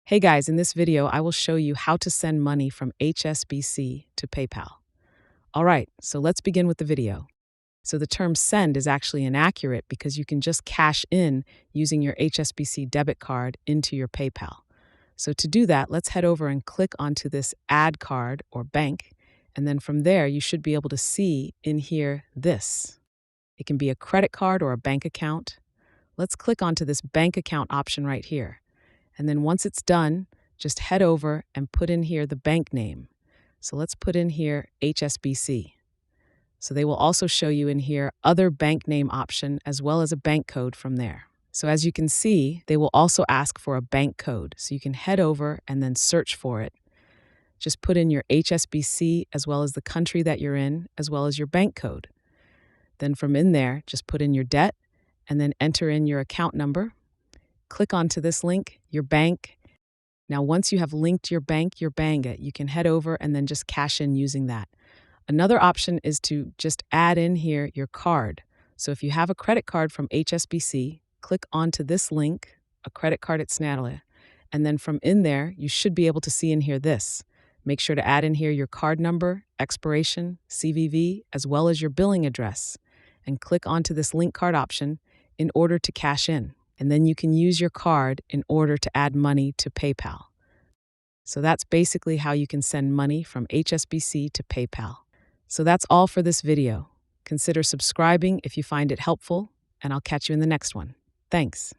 Hey guys, in this video, I will show you how to send money from HSBC to PayPal. All right, so let's begin with the video. So the term send is actually inaccurate because you can just cash in using your HSBC debit card into your PayPal. So to do that, let's head over and click onto this add card or bank. And then from there, you should be able to see in here this. It can be a credit card or a bank account. Let's click onto this bank account option right here. And then once it's done, just head over and put in here the bank name. So let's put in here HSBC. So they will also show you in here other bank name option as well as a bank code from there. So as you can see, they will also ask for a bank code. So you can head over and then search for it. Just put in your HSBC as well as the country that you're in, as well as your bank code. Then from in there, just put in your debt and then enter in your account number. Click onto this link, your bank. Now, once you have linked your bank, you can head over and then just cash in using that. Another option is to just add in here your card. So if you have a credit card from HSBC, click onto this link, a credit card at Snadler, and then from in there, you should be able to see in here this. Make sure to add in here your card number, expiration, CVV, as well as your billing address, and click onto this link card option in order to cash in. And then you can use your card in order to add money to PayPal. So that's basically how you can send money from HSBC to PayPal. So that's all for this video. Consider subscribing if you find it helpful, and I'll catch you in the next one. Thanks.